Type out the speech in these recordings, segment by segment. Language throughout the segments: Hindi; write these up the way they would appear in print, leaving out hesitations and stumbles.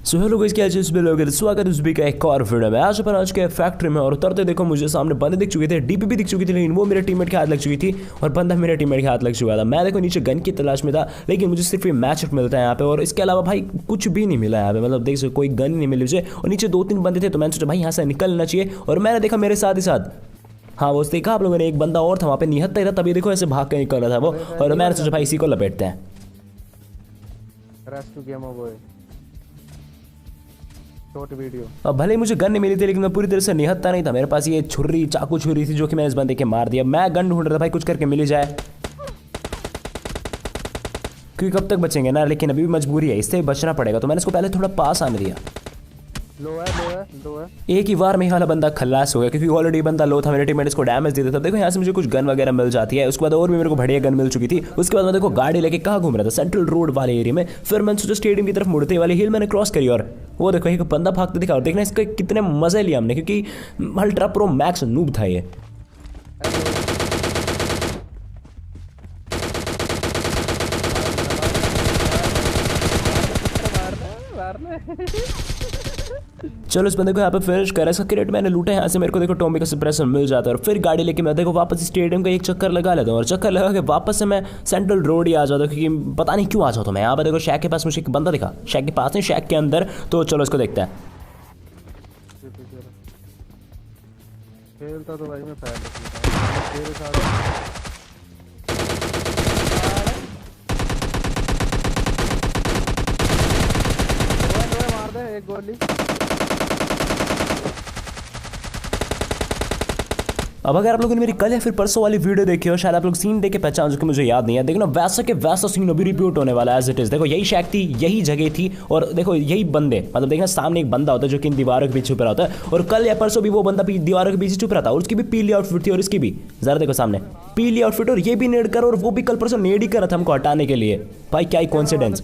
सो हेलो गाइस, क्या लोग स्वागत है उस भी का एक और वीडियो में। आज अपन आज के फैक्ट्री में और उतरते देखो मुझे सामने बंदे दिख चुके थे, डीपीपी दिख चुकी थी, लेकिन वो मेरे टीममेट के हाथ लग चुकी थी और बंदा मेरे टीममेट के हाथ लग चुका था। मैं देखो नीचे गन की तलाश में था, लेकिन मुझे सिर्फ ये मैच मिलता है यहाँ पे और इसके अलावा भाई कुछ भी नहीं मिला यहाँ पे। मतलब देख सकते कोई गन नहीं मिली मुझे और नीचे 2-3 बंदे थे, तो मैंने सोचा भाई यहाँ से निकलना चाहिए। और मैंने देखा मेरे साथ ही साथ हाँ वो देखा आप लोगों ने, एक बंदा और था वहाँ पे निहत्ता ही था, तभी देखो ऐसे भाग के निकल रहा था वो। और मैंने सोचा भाई इसी को लपेटते हैं। वीडियो अब भले ही मुझे गन नहीं मिली थी, लेकिन मैं पूरी तरह से निहत्ता नहीं था। मेरे पास ये छुरी चाकू छुरी थी जो कि मैं इस बंदे के मार दिया। मैं गन ढूंढ रहा था भाई कुछ करके मिल ही जाए, क्योंकि कब तक बचेंगे ना। लेकिन अभी भी मजबूरी है, इससे बचना पड़ेगा। तो मैंने इसको पहले थोड़ा पास आने दिया। लो है। एक ही बार में वाला बंदा खल्लास हो गया, क्योंकि ऑलरेडी बंदा लो था। मेरे टीममेट इसको डैमेज दे देता। देखो यहाँ से मुझे कुछ गन वगैरह मिल जाती है। उसके बाद और भी मेरे को बढ़िया गन मिल चुकी थी। उसके बाद मैं देखो गाड़ी लेके कहाँ घूम रहा था, सेंट्रल रोड वाले एरिया में। फिर मैंने सोचा स्टेडियम की तरफ मुड़ते वाली हिल मैंने क्रॉस करी और वो देखो एक बंदा भागते दिखा। और देखना इसके कितने मजे लिया हमने, क्योंकि अल्ट्रा प्रो मैक्स नूब था ये। चलो इस बंदे को यहाँ पे फिनिश करा। इसका क्रेट मैंने लूटा। यहाँ से मेरे को देखो टॉमी का सप्रेसर मिल जाता है और फिर गाड़ी लेके मैं देखो वापस स्टेडियम का एक चक्कर लगा लेता हूँ। और चक्कर लगा के वापस से मैं सेंट्रल रोड ही आ जाता हूँ, क्योंकि पता नहीं क्यों आ जाता हूँ मैं यहाँ पे। देखो शैक के पास मुझे एक बंदा दिखा, शैक के पास नहीं शैक के अंदर। तो चलो इसको देखते हैं। खेलता तो भाई मैं मार दे एक गोली। अब अगर आप लोगों ने मेरी कल या फिर परसों वाली वीडियो देखी हो, शायद आप लोग सीन देख के पहचान चुके, मुझे याद नहीं है। देखो ना वैसा के वैसा सीन अभी रिपीट होने वाला है एज इट इज। देखो यही शैक थी, यही जगह थी और देखो यही बंदे। मतलब देखना सामने एक बंदा होता है जो कि इन दीवारों के पीछे छुपा होता है। और कल या परसों भी वो बंदा दीवारों के पीछे छुप रहा था और उसकी भी पीली आउटफिट थी और इसकी भी। जरा देखो सामने पीली आउटफिट और ये भी नेड कर, और वो भी कल परसों नेड ही कर रहा था हमको हटाने के लिए। भाई क्या ही कोइंसिडेंस।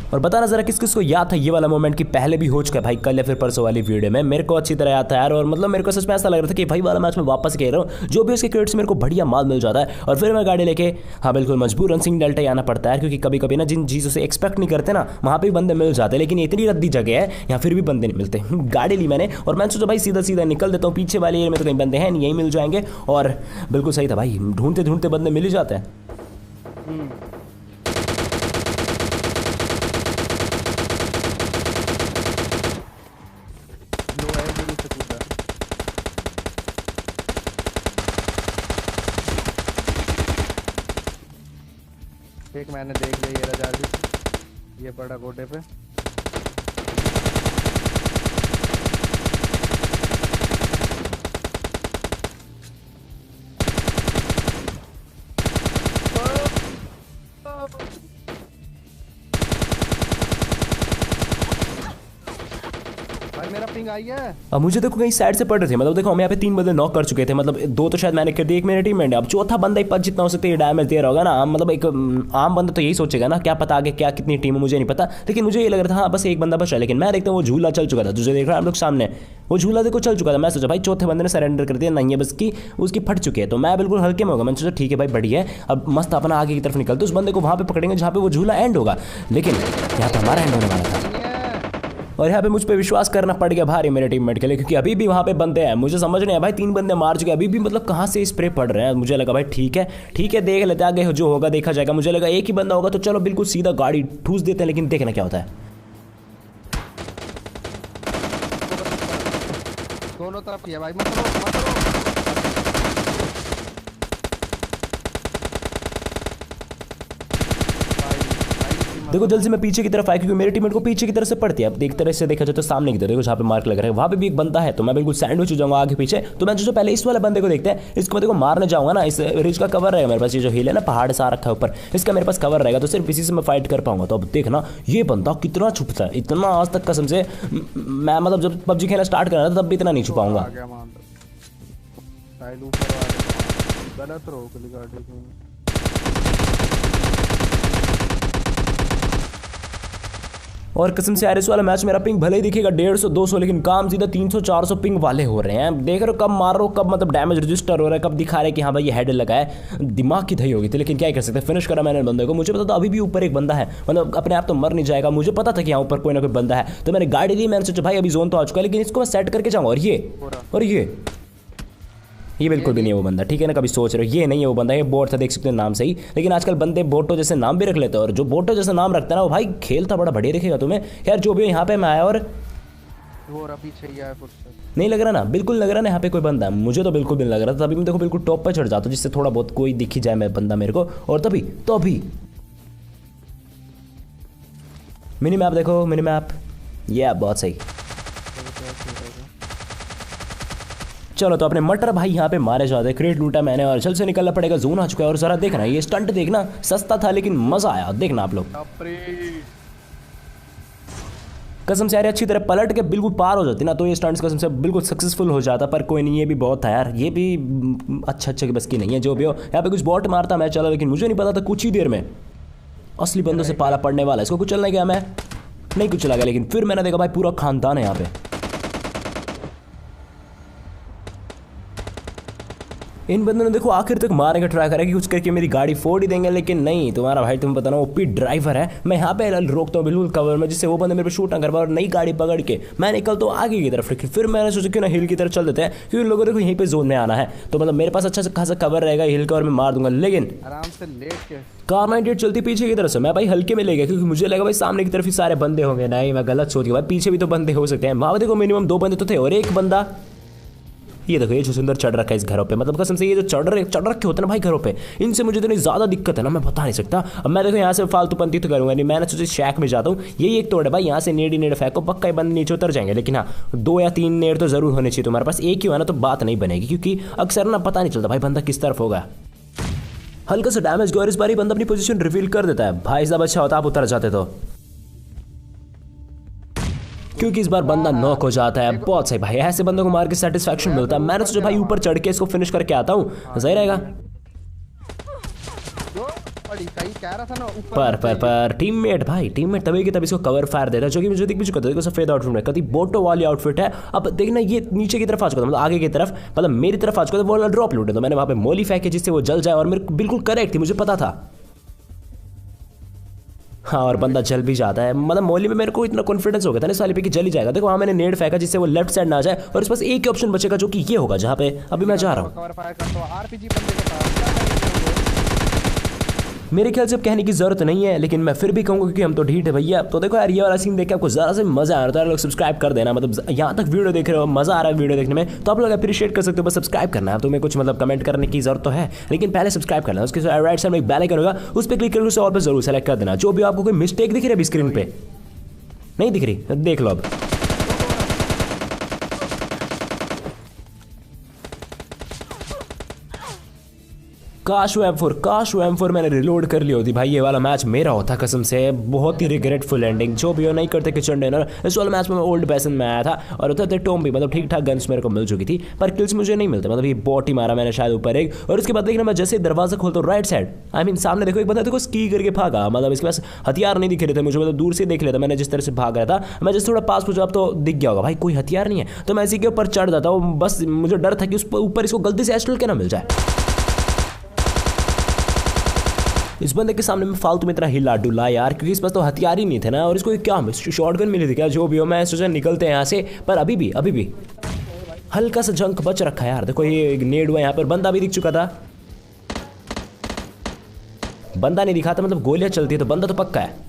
और बताना जरा किस किस को याद था ये वाला मोमेंट कि पहले भी हो चुका है भाई कल या फिर परसों वाली वीडियो में। मेरे को अच्छी तरह याद था यार। और मतलब मेरे को सच में ऐसा लग रहा था कि भाई वाला मैच में वापस कह रहा हूँ, जो भी उसके क्रेडिट से मेरे को बढ़िया माल मिल जाता है। और फिर मैं गाड़ी लेके हाँ बिल्कुल मजबूरन सिंह डेल्टा ही आना पड़ता है, क्योंकि कभी कभी ना जिन चीज़ों से एक्सपेक्ट नहीं करते ना वहाँ पर भी बंदे मिल जाते हैं। लेकिन इतनी रद्दी जगह है यहाँ फिर भी बंदे नहीं मिलते। गाड़ी ली मैंने और मैंने सोचा भाई सीधा सीधा निकल देता हूँ, पीछे वाले एरिया में तो कहीं बंदे हैं नहीं, यहीं मिल जाएंगे। और बिल्कुल सही था भाई, ढूंढते ढूंढते बंदे मिल ही जाते हैं। एक मैंने देख लिया ये रजा भी, ये पड़ा गोटे पे। भाई मेरा पिंग आई है। अब मुझे देखो कहीं साइड से पड़ रहे थे। मतलब देखो हम यहाँ पे 3 बंदे नॉक कर चुके थे। मतलब 2 तो शायद मैंने कर दिए, एक मेरे टीम में। अब चौथा बंदा ही पद जितना हो सकता है डैमेज दे रहा होगा ना। मतलब एक आम बंदा तो यही सोचेगा ना, क्या पता आगे क्या कितनी टीम है मुझे नहीं पता। लेकिन मुझे ये लग रहा था हाँ बस एक बंदा बचा। लेकिन मैं देखता हूँ वो झूला चल चुका था, तुझे देख रहा है आप लोग सामने। वो झूला देखो चल चुका था। मैं सोचा भाई चौथे बंदे ने सरेंडर कर दिया, नहीं है बस की उसकी फट चुकी है। तो मैं बिल्कुल हल्के में होगा। मैंने सोचा ठीक है भाई बढ़िया है, अब मस्त अपना आगे की तरफ निकलते उस बंदे को वहाँ पे पकड़ेंगे जहाँ पे वो झूला एंड होगा। लेकिन यहाँ पे हमारा एंड होने वाला था और यहाँ पे मुझ पे विश्वास करना पड़ गया भारी मेरे टीममेट के लिए, क्योंकि अभी भी वहाँ पे बंदे हैं। मुझे समझ नहीं है भाई, 3 बंदे मार चुके हैं अभी भी। मतलब कहाँ से स्प्रे पड़ रहे हैं। मुझे लगा भाई ठीक है देख लेते आगे जो होगा देखा जाएगा। मुझे लगा एक ही बंदा होगा तो चलो बिल्कुल सीधा गाड़ी ठूस देते हैं, लेकिन देखना क्या होता है। दोनों तरफ किया भाई, देखो जल्द से मैं पीछे की तरफ आया, क्योंकि मेरे टीममेट को पीछे की तरफ से पड़ती है। अब एक तरह से देखा जाए तो सामने की तरफ देखो जहाँ पे मार्क लग रहा है वहाँ पे भी एक बंदा है। तो मैं बिल्कुल सैंडविच हो जाऊंगा आगे पीछे। तो मैं जो पहले इस वाले बंदे को देखते हैं, इसको मैं देखो मारने जाऊंगा ना। इस रिज का कवर रहेगा मेरे पास, ये जो हिल है ना पहाड़ सा रखा है ऊपर, इसका मेरे पास कवर रहेगा। तो सिर्फ इसी से मैं फाइट कर पाऊंगा। तो अब देखना ये बंदा कितना छुपता है, इतना आज तक कसम से मैं मतलब जब पबजी खेलना स्टार्ट कर रहा था तब भी इतना नहीं छुपाऊंगा। और कसम से यार इस वाला मैच मेरा पिंग भले ही दिखेगा 150 200, लेकिन काम सीधा 300 400 पिंग वाले हो रहे हैं। देख रहे हो कब मार रहे हो, कब मतलब डैमेज रजिस्टर हो रहा है, कब दिखा रहे हैं कि हाँ भाई ये हेड लगा है। दिमाग की दही होगी थी, लेकिन क्या कर सकते हैं, फिनिश करा मैंने बंदे को। मुझे पता था अभी भी ऊपर एक बंदा है, मतलब अपने आप तो मर नहीं जाएगा। मुझे पता था कि यहाँ ऊपर कोई ना कोई बंदा है, तो मैंने गाड़ी दी। मैंने सोचा भाई अभी जोन तो आ चुका है, लेकिन इसको मैं सेट करके जाऊँगा। और ये बिल्कुल भी नहीं है वो बंदा, ठीक है ना। कभी सोच रहे हो ये नहीं है वो बंदा, ये बोट था, देख सकते हैं नाम से ही। लेकिन आजकल बंदे बोटो जैसे नाम भी रख लेते हैं, और जो बोटो जैसा नाम रखता है ना वो भाई खेलता बड़ा बढ़िया दिखेगा तुम्हें। यार जो भी यहाँ पे मैं आया और वो अभी चाहिए है फुर्सत नहीं लग रहा ना, बिल्कुल लग रहा ना यहाँ पे कोई बंदा है। मुझे तो बिल्कुल भी नहीं लग रहा था। तभी मैं देखो बिल्कुल टॉप पर चढ़ जाता जिससे थोड़ा बहुत कोई दिख ही जाए मैं बंदा मेरे को। और तभी मिनी मैप देखो, मिनी मैप, ये बहुत सही। चलो तो अपने मटर भाई यहाँ पे मारे जाते, क्रेट लूटा मैंने और जल्द से निकलना पड़ेगा। जोन आ चुका है और जरा देखना ये स्टंट देखना, सस्ता था लेकिन मजा आया। देखना आप लोग, कसम से यार अच्छी तरह पलट के बिल्कुल पार हो जाती ना तो ये स्टंट्स कसम से बिल्कुल सक्सेसफुल हो जाता। पर कोई नहीं, ये भी बहुत था यार, ये भी अच्छा बस की नहीं है। जो भी हो यहाँ पे कुछ बॉट मारता मैं चला, लेकिन मुझे नहीं पता था कुछ ही देर में असली बंदों से पाला पड़ने वाला। इसको कुछ चलने गया मैं, नहीं कुछ लगा, लेकिन फिर मैंने देखा भाई पूरा खानदान है यहाँ पे। इन बंदों ने देखो आखिर तक मारने का ट्राई करा कि कुछ करके मेरी गाड़ी फोड़ ही देंगे, लेकिन नहीं, तुम्हारा भाई तुम्हें पता ना ओपी ड्राइवर है। मैं यहाँ पे रोकता हूँ बिल्कुल कवर में, जिससे वो बंदे मेरे पे शूट ना कर पाए। और नई गाड़ी पकड़ के मैं निकलता हूँ आगे की तरफ। फिर मैंने सोचा क्यों ना हिल की तरफ चल देते हैं, क्योंकि लोगों देखो यहीं पे जोन में आना है, तो मतलब मेरे पास अच्छा खासा कवर रहेगा हिल का और मैं मार दूंगा। लेकिन आराम से लेट के कार 98 चलती पीछे की तरफ से, मैं भाई हल्के में ले गया क्योंकि मुझे लगा भाई सामने की तरफ ही सारे बंदे होंगे। नहीं, मैं गलत सोच गया भाई, पीछे भी तो बंदे हो सकते हैं। वहाँ देखो मिनिमम 2 बंदे तो थे और एक बंदा ये देखो ये जो सुंदर चढ़ रखा है इस घरों पे। मतलब कसम से ये जो चढ़ रखे होते हैं ना भाई घरों पे, इनसे मुझे इतनी ज़्यादा दिक्कत है ना मैं बता नहीं सकता। अब मैं देखो यहाँ से फालतू पंती तो करूँगा नहीं, मैंने सोचा शैक में जाता हूँ। यही एक तोड़ है भाई, यहाँ से नेड़ फेंको पक्का ही बंद नीचे उतर जाएंगे। लेकिन हाँ 2 या 3 नेड़ तो ज़रूर होने चाहिए तुम्हारे पास, एक ही हुआ ना तो बात नहीं बनेगी, क्योंकि अक्सर ना पता नहीं चलता भाई बंदा किस तरफ होगा। हल्का सा डैमेज गया और इस बार बंदा अपनी पोजीशन रिवील कर देता है। भाई साहब अच्छा होता आप उतर जाते तो, क्योंकि इस बार बंदा नॉक हो जाता है। बहुत सही भाई, ऐसे बंदों को मार के सेटिस्फैक्शन मिलता है। मैंने सोचा भाई ऊपर चढ़ के इसको फिनिश करके आता हूँ, सही रहेगा। पर टीममेट तभी कि तभी इसको कवर फायर देता है, जो कि मुझे दिख भी चुका था। देखो सफेद आउटफिट में कभी बोटो वाली आउटफिट है। अब देखना ये नीचे की तरफ आ चुका था, मतलब आगे की तरफ, मतलब मेरी तरफ आ चुका था। वो वाला ड्रॉप लूटे तो मैंने वहाँ पे मोली फेंकी जिससे वो जल जाए, और मेरे बिल्कुल करेक्ट थी, मुझे पता था। हाँ और बंदा जल भी जाता है, मतलब मोली में मेरे को इतना कॉन्फिडेंस हो गया था ना इस वाले पे कि जल ही जाएगा। देखो वहाँ मैंने नेड फेंका जिससे वो लेफ्ट साइड ना जाए, और इस पास एक ही ऑप्शन बचेगा जो कि ये होगा जहाँ पे अभी मैं जा रहा हूँ। मेरे ख्याल से अब कहने की जरूरत नहीं है, लेकिन मैं फिर भी कहूँगा क्योंकि हम तो ढीठ है भैया। तो देखो यार ये वाला सीन देख के आपको ज़रा से मजा आ रहा है, लोग सब्सक्राइब कर देना। मतलब यहाँ तक वीडियो देख रहे हो, मजा आ रहा है वीडियो देखने में, तो आप लोग अप्रिशिएट कर सकते हो। बस सब्सक्राइब करना है, तुम्हें कुछ मतलब कमेंट करने की जरूरत तो है, लेकिन पहले सब्सक्राइब करना है। उसके राइट साइड में एक बेल आइकन होगा, उस पर क्लिक करके उसे और पर जरूर सेलेक्ट कर देना। जो भी आपको कोई मिस्टेक दिख रही है अभी स्क्रीन पे नहीं दिख रही, देख लो अब। काश वो M4 मैंने रिलोड कर ली होती भाई, ये वाला मैच मेरा होता कसम से। बहुत ही रिग्रेटफुल एंडिंग, जो भी हो नहीं करते किचन डिनर। इस वाले मैच में मैं ओल्ड पैसन में आया था और उधर थे टॉम भी, मतलब ठीक ठाक गन्स मेरे को मिल चुकी थी, पर किल्स मुझे नहीं मिलते। मतलब ये बॉट ही मारा मैंने शायद ऊपर एक, और उसके बाद देखना मैं जैसे दरवाजा खोलता हूँ राइट साइड, आई मीन सामने देखो एक बंदा देखो स्की करके भागा। मतलब इसके पास हथियार नहीं दिख रहे थे मुझे, मतलब दूर से देख लेता मैंने जिस तरह से भाग रहा था। मैं जैसे थोड़ा पास पहुंचा अब तो दिख गया होगा भाई कोई हथियार नहीं है, तो मैं इसी के ऊपर चढ़ जाता हूँ। बस मुझे डर था कि उस ऊपर इसको गलती से एस्ट्रल के ना मिल जाए। इस बंदे के सामने में फालतू में इतना हिला डुला यार, क्योंकि इस पास तो हथियार ही नहीं थे ना, और इसको क्या शॉटगन मिली थी क्या, जो भी हो। मैं सोचा निकलते हैं यहाँ से, पर अभी भी हल्का सा जंक बच रखा है यार। देखो ये नेड हुआ यहाँ पर, बंदा भी दिख चुका था। बंदा नहीं दिखा था, मतलब गोलियां चलती है तो बंदा तो पक्का है।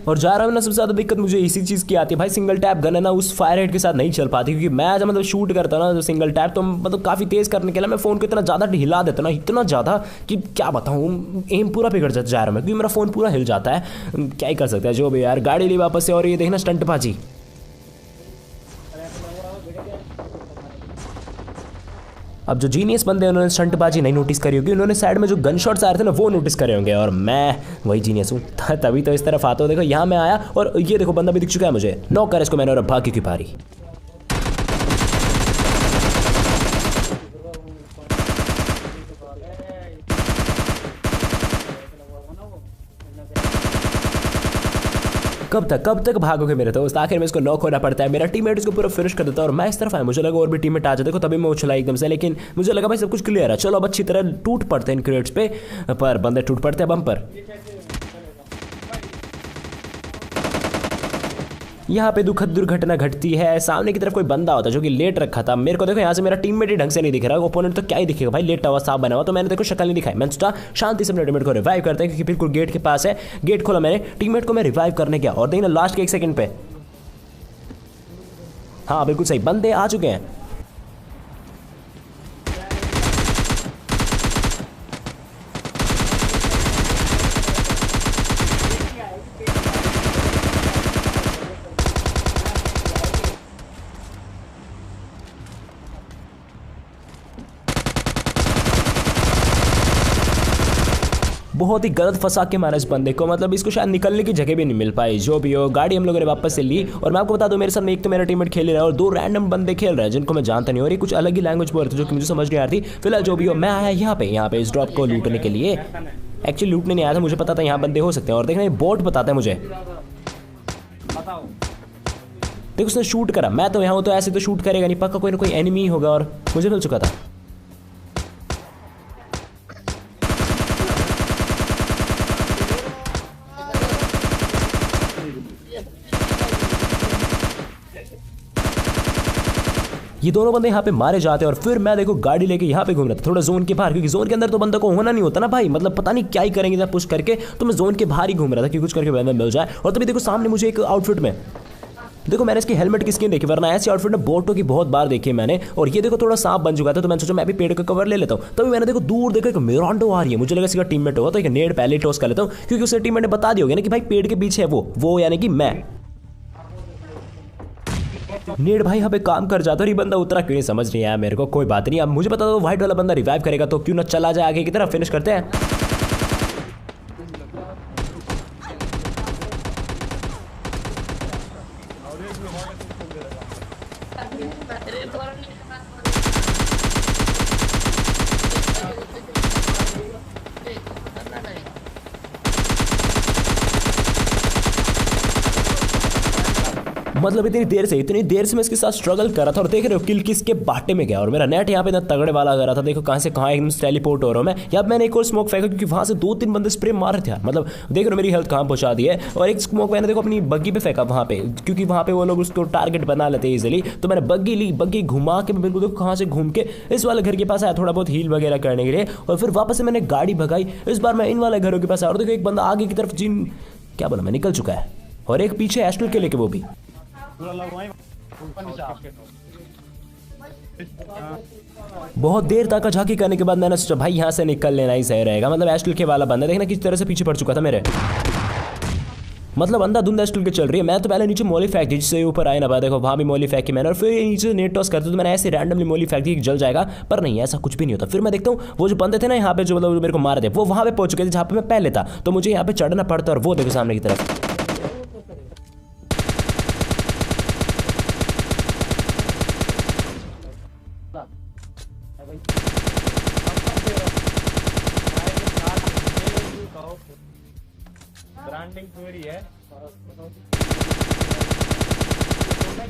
और जा रहा हूँ ना, सबसे ज़्यादा दिक्कत मुझे इसी चीज़ की आती है भाई, सिंगल टैप गन है ना उस फायर हेड के साथ नहीं चल पाती, क्योंकि मैं जब मतलब शूट करता ना तो सिंगल टैप तो मतलब काफ़ी तेज़ करने के लिए मैं फ़ोन को इतना ज़्यादा हिला देता ना, इतना ज़्यादा कि क्या बताऊँ, एम पूरा बिगड़ जाता जा रहा है, क्योंकि मेरा फ़ोन पूरा हिल जाता है। क्या ही कर सकता है, जो भी यार। गाड़ी ली वापस से, और ये देखना स्टंट बाजी। अब जो जीनियस बंदे हैं उन्होंने स्टंटबाजी नहीं नोटिस करी होगी, उन्होंने साइड में जो गन शॉट्स आ रहे थे ना वो नोटिस करे होंगे, और मैं वही जीनियस हूँ तभी तो इस तरफ आता हूँ। देखो यहाँ मैं आया और ये देखो बंदा भी दिख चुका है मुझे, नॉक कर इसको मैंने, और भाग्य की पारी। कब तक भागोगे मेरे दोस्त। आखिर में इसको नॉक होना पड़ता है, मेरा टीममेट इसको पूरा फिनिश कर देता है और मैं इस तरफ आया। मुझे लगा और भी टीममेट आ जाते, देखो तभी मैं उछला एकदम से, लेकिन मुझे लगा भाई सब कुछ क्लियर है, चलो अब अच्छी तरह टूट पड़ते हैं इन क्रेट्स पे, पर बंदे टूट पड़ते हैं बम पर। यहाँ पे दुखद दुर्घटना घटती है, सामने की तरफ कोई बंदा होता है जो कि लेट रखा था। मेरे को देखो यहाँ से मेरा टीममेट ही ढंग से नहीं दिख रहा, ओपोनेंट तो क्या ही दिखेगा भाई, लेटा हुआ साफ बना हुआ, तो मैंने देखो शक्ल नहीं दिखाई। मैंने सोचा शांति से अपने टीममेट को रिवाइव करते हैं, क्योंकि बिल्कुल गेट के पास है। गेट खोला मैंने, टीममेट को मैं रिवाइव करने गया और देखना लास्ट के 1 सेकंड पे, हाँ बिल्कुल सही, बंदे आ चुके हैं। बहुत ही गलत फंसा के मारा इस बंदे को, मतलब इसको शायद निकलने की जगह भी नहीं मिल पाई। जो भी हो, गाड़ी हम लोगों ने वापस से ली। और मैं आपको बता दूं, मेरे सामने एक तो मेरा टीममेट खेल रहा है और 2 रैंडम बंदे खेल रहे हैं जिनको मैं जानता नहीं, और ये कुछ अलग ही लैंग्वेज बोल रहे थे जो कि मुझे समझ नहीं आ रही थी। फिलहाल जो भी हो, मैं आया यहाँ पे इस ड्रॉप को लूटने के लिए। एक्चुअली लूटने नहीं आया था, मुझे पता था यहाँ बंदे हो सकते हैं। और देखना, बोट बताता है मुझे, देखो उसने शूट करा, मैं तो यहाँ हूँ तो ऐसे तो शूट करेगा नहीं, पक्का कोई ना कोई एनिमी होगा और मुझे मिल चुका था। ये दोनों बंदे यहाँ पे मारे जाते हैं और फिर मैं देखो गाड़ी लेके यहाँ पे घूम रहा था थोड़ा जोन के बाहर, क्योंकि जोन के अंदर तो बंदा को होना नहीं होता ना भाई, मतलब पता नहीं क्या ही करेंगे जब पुश करके, तो मैं जोन के बाहर ही घूम रहा था कि कुछ करके बंदा मिल जाए। और तभी देखो सामने मुझे एक आउटफिट में, देखो मैंने इसकी हेलमेट की स्किन देखी, वरना ऐसी आउटफिट में बोटों की बहुत बार देखी है मैंने। और ये देखो थोड़ा सांप बन चुका था, तो मैंने सोचा मैं भी पेड़ का कवर ले लेता हूँ। तभी मैंने देखो दूर देखो एक मिरांडो आ रही है, मुझे लगा इसका टीममेट होगा, तो एक नेड पहले टॉस कर लेता हूँ, क्योंकि उससे टीममेट ने बता दिया होगा ना कि भाई पेड़ के पीछे है वो यानी कि मैं। नेड भाई यहाँ पे काम कर जाता है, ये बंदा उतरा क्यों नहीं समझ नहीं आया मेरे को। कोई बात नहीं, अब मुझे पता था व्हाइट वाला बंदा रिवाइव करेगा, तो क्यों ना चला जाए आगे की तरफ, फिनिश करते हैं। मतलब इतनी देर से मैं इसके साथ स्ट्रगल कर रहा था, और देख रहे हो किल किसके बाटे में गया, और मेरा नेट यहाँ पे इतना तगड़े वाला कर रहा था। देखो कहाँ से कहाँ एकदम टेलीपोर्ट हो रहा हूँ मैं। यहाँ मैंने एक और स्मोक फेंका, क्योंकि वहाँ से 2-3 बंदे स्प्रे मार रहे थे, मतलब देख रहे हो मेरी हेल्थ कहाँ पहुँचा दी है। और एक स्मोक मैंने देखो अपनी बग्गी पे फेंका वहाँ पे, क्योंकि वहाँ पे वो लोग उसको टारगेट बना लेते हैं इजीली। तो मैंने बग्गी ली, बग्गी घुमा के बिल्कुल देखो कहाँ से घूम के इस वाले घर के पास आया, थोड़ा बहुत हील वगैरह करने के लिए, और फिर वापस से मैंने गाड़ी भगाई। इस बार मैं इन वाले घरों के पास आया, और देखो एक बंदा आगे की तरफ जिन क्या बोला मैं निकल चुका है, और एक पीछे एस्ट्रल के लेके वो भी। बहुत देर तक झांकी करने के बाद मैंने सोचा भाई यहाँ से निकल लेना ही सही रहेगा। मतलब एस्ट्रल के वाला बंदा देखना किस तरह से पीछे पड़ चुका था मेरे, मतलब अंधा धुंधा एस्ट्रल के चल रही है। मैं तो पहले नीचे मोली फेंक दी, जिससे ऊपर आए ना पाया, देखो वहाँ भी मोली फेंक की मैंने, और फिर नीचे नेट टॉस करते तो मैंने ऐसे रैंडमली मोली फेंक दी जल जाएगा, पर नहीं ऐसा कुछ भी नहीं होता। फिर मैं देखता हूँ वो जो बंदे थे ना यहाँ पे, जो मतलब मेरे को मारे थे, वो वहाँ पे पहुंच चुके थे जहाँ पे मैं पहले था, तो मुझे यहाँ पे चढ़ना पड़ता। और वो देखो सामने की तरफ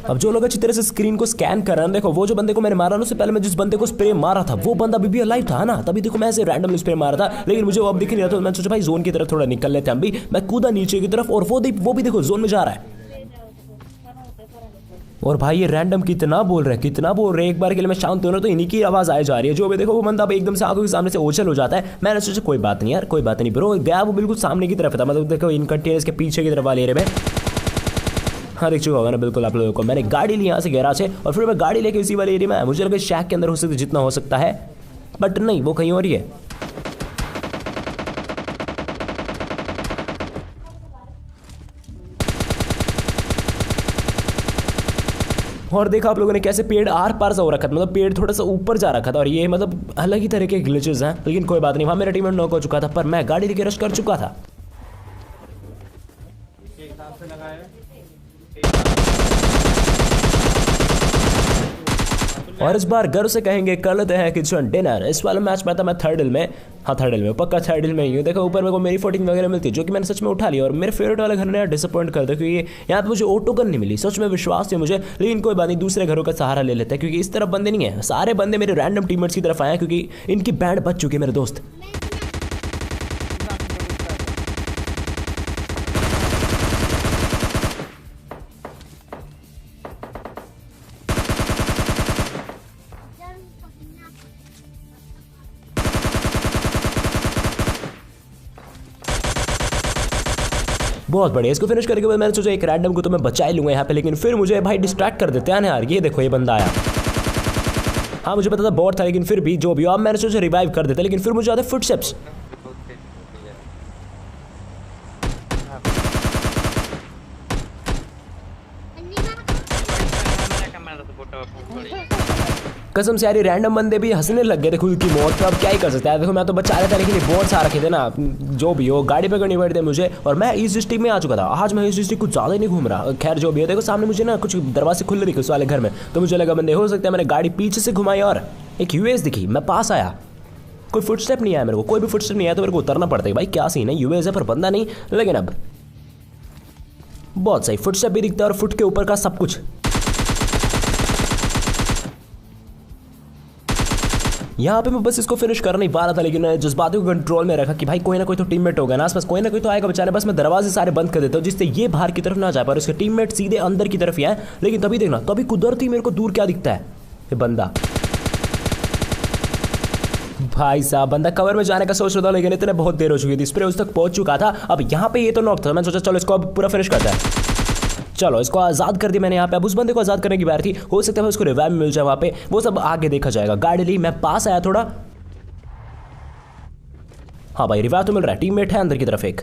अब जो लोग अच्छी तरह से स्क्रीन को स्कैन कर रहे हैं, देखो वो जो बंदे को मैंने मारा ना, उससे पहले मैं जिस बंदे को स्प्रे मारा था वो बंदा अभी भी अलाइव था ना। तभी देखो मैं ऐसे रैंडमली स्प्रे मारा था, लेकिन मुझे वो अब दिख नहीं रहा था। मैंने सोचा भाई जोन की तरफ थोड़ा निकल लेते हैं हम भी। मैं कूदा नीचे की तरफ, और वो भी देखो जोन में जा रहा है। और भाई ये रैंडम कितना बोल रहे हैं, एक बार के लिए मैं शांत होना तो इन्हीं की आवाज आ जा रही है। जो भी देखो वो बंदा अब एकदम से आंखों के सामने से ओझल हो जाता है। मैंने सोचा कोई बात नहीं यार, कोई बात नहीं ब्रो, गया वो बिल्कुल सामने की तरफ था, मतलब देखो इन कंटेनर्स के पीछे की तरफ वाले एरिया में। हाँ देख चुका होगा ना बिल्कुल आप लोगों को। मैंने गाड़ी ली यहाँ से गैराज से, और फिर मैं गाड़ी लेके उसी वाले एरिया में आया। मुझे लगा शैक के अंदर हो सकता जितना हो सकता है, बट नहीं, वो कहीं और ही है। और देखा आप लोगों ने कैसे पेड़ आर पार सा हो रखा था, मतलब पेड़ थोड़ा सा ऊपर जा रखा था, और ये मतलब अलग ही तरह के ग्लिचेस हैं। लेकिन कोई बात नहीं, वहाँ मेरा टीममेट नॉक हो चुका था, पर मैं गाड़ी लेके रश कर चुका था। और इस बार गर्व से कहेंगे कर लेते हैं किचन डिनर। इस वाले मैच में था मैं 3rd हिल में, हाँ थर्ड हिल में, पक्का थर्ड हिल में ही हूँ। देखो ऊपर मेरे को मेरी फोटिंग वगैरह मिलती है जो कि मैंने सच में उठा लिया। और मेरे फेवरेट वाले घर ने डिसअपॉइंट कर दिया क्योंकि यहाँ पे मुझे ऑटो गन नहीं मिली। सच में विश्वास है मुझे, लेकिन कोई बात नहीं, दूसरे घरों का सहारा ले लेते हैं क्योंकि इस तरफ बंदे नहीं है, सारे बंदे मेरे रैंडम टीममेट्स की तरफ आए हैं क्योंकि इनकी बैंड बच चुकी है मेरे दोस्त। बहुत बढ़िया, इसको फिनिश करके बाद मैंने सोचा एक रैंडम को तो मैं बचा ही लूंगा यहाँ पे, लेकिन फिर मुझे भाई डिस्ट्रैक्ट कर देते हैं ना यार। ये देखो ये बंदा आया, हाँ मुझे पता था बॉट था, लेकिन फिर भी जो भी हो, अब मैंने सोचा रिवाइव कर देता, लेकिन फिर मुझे आते फुटस्टेप्स। कसम से यार रैंडम बंदे भी हंसने लग गए थे खुद की मौत पे। अब क्या ही कर सकता है, देखो मैं तो बचा रहा था लेकिन ये बोर्ड्स आ रखे थे ना, जो भी हो गाड़ी पकड़नी पड़ी थी मुझे। और मैं इस डिस्ट्रिक्ट में आ चुका था, आज मैं इस डिस्ट्रिक्ट कुछ ज़्यादा ही नहीं घूम रहा। खैर जो भी है, देखो सामने मुझे ना कुछ दरवाजे खुले दिखे उस वाले घर में, तो मुझे लगा बंदे हो सकता है। मैंने गाड़ी पीछे से घुमाई और एक यूएस दिखी, मैं पास आया, कोई फुटस्टेप नहीं आया मेरे को, कोई भी फुटस्टेप नहीं आया, तो मेरे को उतरना पड़ता है। भाई क्या सीन है, यूएस है पर बंदा नहीं, लेकिन अब बहुत सही फुटस्टेप भी दिखता है और फुट के ऊपर का सब कुछ। यहाँ पे मैं बस इसको फिनिश कर नहीं पा रहा था, लेकिन जज्बातों को कंट्रोल में रखा कि भाई कोई ना कोई तो टीममेट होगा ना आसपास, कोई ना कोई तो आएगा बचाने। बस मैं दरवाजे सारे बंद कर देता हूँ जिससे ये बाहर की तरफ ना जा पाए, उसके टीममेट सीधे अंदर की तरफ ही आए। लेकिन तभी देखना, तभी कुदरती मेरे को दूर क्या दिखता है, ये बंदा। भाई साहब बंदा कवर में जाने का सोच रहा था, लेकिन इतने बहुत देर हो चुकी थी, स्प्रे उस तक पहुंच चुका था। अब यहाँ पे ये तो नॉक था, मैंने सोचा चलो इसको अब पूरा फिनिश करता है। चलो इसको आज़ाद कर दिया मैंने यहाँ पे, अब उस बंदे को आज़ाद करने की बात थी, हो सकता है उसको रिवाइव मिल जाए वहाँ पे, वो सब आगे देखा जाएगा। गाड़ी ली, मैं पास आया थोड़ा, हाँ भाई रिवाइव तो मिल रहा है, टीममेट है अंदर की तरफ एक।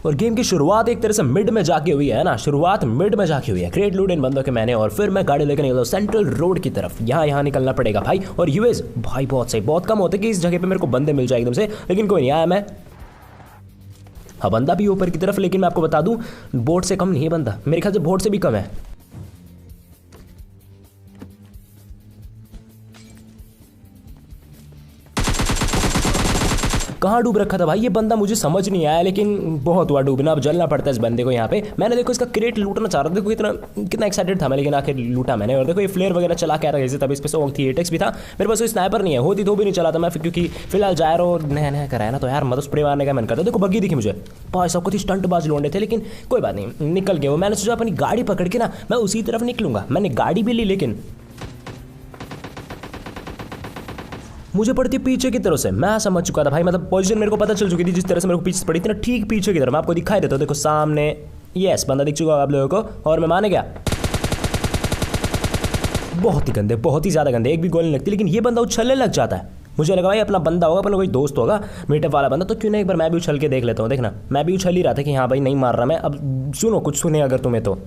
और गेम की शुरुआत एक तरह से मिड में जाके हुई है ना, शुरुआत मिड में जाके हुई है। क्रेट लूट इन बंदों के मैंने, और फिर मैं गाड़ी लेकर निकला सेंट्रल रोड की तरफ। यहाँ निकलना पड़ेगा भाई। और यूएस भाई बहुत सही, बहुत कम होते कि इस जगह पे मेरे को बंदे मिल जाए एकदम से, लेकिन कोई नहीं आया मैं। हाँ बंदा भी ऊपर की तरफ, लेकिन मैं आपको बता दूं बोट से कम नहीं है बंदा, मेरे ख्याल से बोट से भी कम है। कहाँ डूब रखा था भाई ये बंदा, मुझे समझ नहीं आया, लेकिन बहुत हुआ डूबना, अब जलना पड़ता है इस बंदे को। यहाँ पे मैंने देखो इसका क्रेट लूटना चाह रहा था, देखो कितना एक्साइटेड था मैं, लेकिन आखिर लूटा मैंने। और देखो ये फ्लेयर वगैरह चला के आ रहा था, तब इस पे सॉन्ग थी, एटेक्स भी था मेरे पास, कोई स्नाइपर नहीं है, होती तो भी नहीं चलाता मैं, क्योंकि फिलहाल जायरो नया नया कराया ना, तो यार मतलब स्प्रे मारने का मन करता। देखो बग्गी दिखी मुझे, भाई सब कुछ स्टंटबाज लौंडे थे, लेकिन कोई बात नहीं निकल गए वो। मैंने सोचा अपनी गाड़ी पकड़ के ना मैं उसी तरफ निकलूंगा, मैंने गाड़ी भी ली, लेकिन मुझे पड़ती पीछे की तरफ से। मैं समझ चुका था भाई, मतलब पोजीशन मेरे को पता चल चुकी थी, जिस तरह से मेरे को पीछे पड़ी थी ना, ठीक पीछे की तरफ। मैं आपको दिखाई देता हूँ, देखो सामने, यस बंदा दिख चुका है आप लोगों को, और मैं माने गया। बहुत ही गंदे, बहुत ही ज़्यादा गंदे, एक भी गोली नहीं लगती, लेकिन ये बंदा उछलने लग जाता है। मुझे लगा भाई अपना बंदा होगा, अपना कोई दोस्त होगा मीटअप वाला बंदा, तो क्यों ना एक बार मैं भी उछल के देख लेता हूँ। देखना मैं भी उछल ही रहा था कि हाँ भाई नहीं मार रहा मैं। अब सुनो, कुछ सुने अगर तुम्हें तो,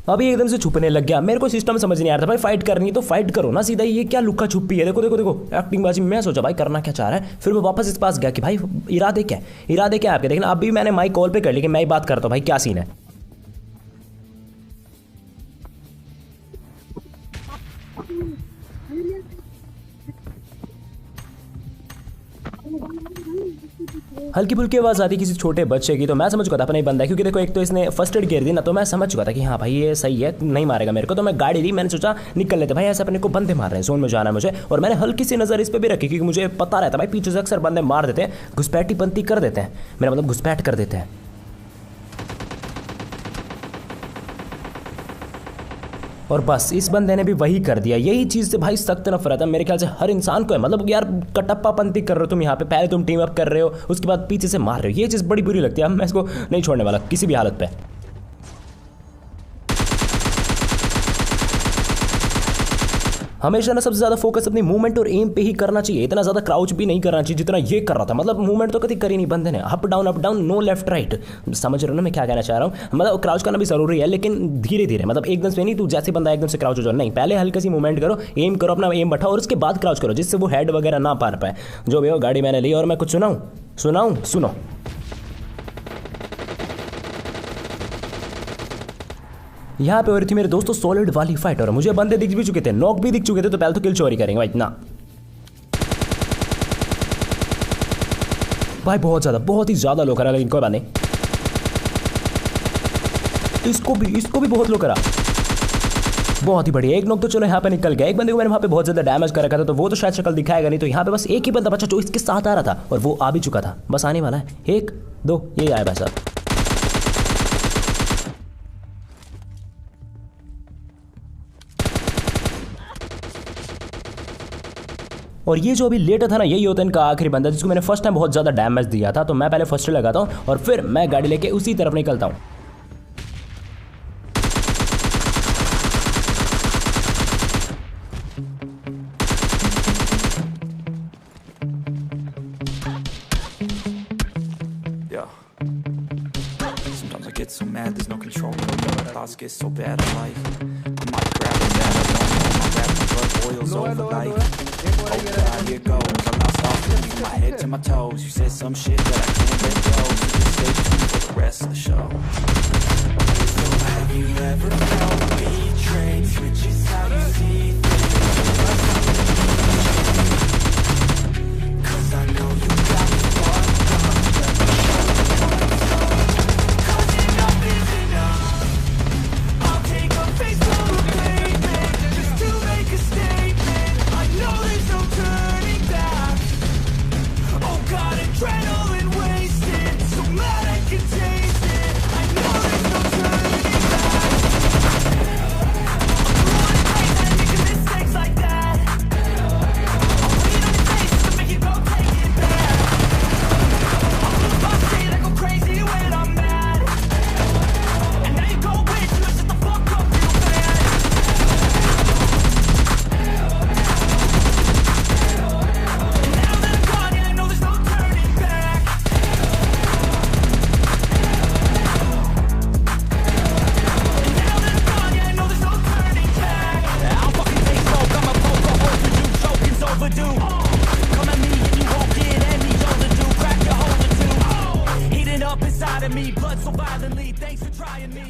अभी एकदम से छुपने लग गया। मेरे को सिस्टम समझ नहीं आ रहा था भाई, फाइट करनी तो फाइट करो ना सीधा, ये क्या लुक्का छुपी है। देखो देखो देखो एक्टिंग बाजी। मैं सोचा भाई करना क्या चाह रहा है, फिर मैं वापस इस पास गया कि भाई इरादे क्या है, इरादे क्या है आपके। देखना अभी मैंने माइक कॉल पे कर, लेकिन मैं ही बात करता हूँ भाई क्या सीन है। हल्की फुल्की आवाज़ आती किसी छोटे बच्चे की, तो मैं समझ चुका था अपना ही बंदा है, क्योंकि देखो एक तो इसने फर्स्ट एड गिर दी ना, तो मैं समझ चुका था कि हाँ भाई ये सही है, नहीं मारेगा मेरे को। तो मैं गाड़ी ली, मैंने सोचा निकल लेते भाई, ऐसे अपने को बंदे मार रहे हैं, जोन में जाना है मुझे। और मैंने हल्की सी नज़र इस पर भी रखी, क्योंकि मुझे पता रहता भाई पीछे से अक्सर बंदे मार देते हैं, घुसपैठी पंती कर देते हैं, मेरा मतलब घुसपैठ कर देते हैं। और बस इस बंदे ने भी वही कर दिया। यही चीज़ से भाई सख्त नफरत है मेरे ख्याल से हर इंसान को है। मतलब यार कटप्पापंती कर रहे हो तुम यहाँ पे, पहले तुम टीम अप कर रहे हो, उसके बाद पीछे से मार रहे हो, ये चीज़ बड़ी बुरी लगती है। मैं इसको नहीं छोड़ने वाला किसी भी हालत पे। हमेशा ना सबसे ज़्यादा फोकस अपनी मूवमेंट और एम पे ही करना चाहिए, इतना ज़्यादा क्राउच भी नहीं करना चाहिए जितना ये कर रहा था। मतलब मूवमेंट तो कभी करी नहीं बंदे ने, up down, no left right. समझ रहे हो ना मैं क्या कहना चाह रहा हूँ। मतलब क्राउच करना भी जरूरी है, लेकिन धीरे धीरे, मतलब एकदम से नहीं तू जैसे बंदा एकदम से क्राउच हो जाओ, नहीं, पहले हल्की सी मूवमेंट करो, एम करो, अपना एम बैठाओ, और उसके बाद क्राउच करो, जिससे वो हेड वगैरह ना पार पाए। जो भी हो गाड़ी मैंने ली, और मैं कुछ सुनाऊँ। यहाँ पे हो रही थी मेरे दोस्तों सॉलिड वाली फाइट और मुझे बंदे दिख भी चुके थे, नॉक भी दिख चुके थे, तो पहले तो किल चोरी करेंगे भाई इतना। भाई बहुत ही ज्यादा लो करा, लेकिन कोई बात नहीं। इसको भी बहुत लो करा, बहुत ही बढ़िया। एक नॉक तो चलो यहाँ पे निकल गया। एक बंदे को मैंने वहाँ पे बहुत ज्यादा डैमेज कर रखा था, तो वो तो शायद शक्ल दिखाएगा नहीं, तो यहाँ पे बस एक ही बंदा बचा जो इसके साथ आ रहा था, और वो आ भी चुका था, बस आने वाला है। 1 2 ये आया भाई साहब। और ये जो अभी लेटर था ना, यही होता है इनका आखिरी बंदा जिसको मैंने फर्स्ट टाइम बहुत ज़्यादा डैमेज दिया था। तो मैं पहले फर्स्ट लगाता हूँ और फिर मैं गाड़ी लेके उसी तरफ निकलता हूँ। Sometimes I get so mad, there's no control. Thoughts get so bad, I'm like, I might grab a bat, I don't know, my rap, my blood boils over like, oh God, here goes. I lost all feeling from my head to my toes. You said some shit that I can't let go, so just stay tuned for the rest of the show. So have you ever felt betrayed? Switches how you see things, 'cause I know you got me fucked up. Cause enough is enough. I'll take a face full of pavement just to make a statement. I know there's no turning back. Oh God, adrenaline wasted, so mad I can taste it. I know there's no turning back. I'm going crazy, making mistakes like that. I'll bleed on your face to make you go take it back. I'll lose my shit, I go crazy when I'm mad. And now you go with you, shut the fuck up real bad. And now that I'm gone, yeah, I know there's no turning back. And now that I'm gone, yeah, I know there's no turning back. I'll fucking take smoke, I'm a poker, overdue, choking's overdue. Come at me and you won't get any older, dude. Crack your hold or two. Heating up inside of me, blood so violently. Thanks for trying me.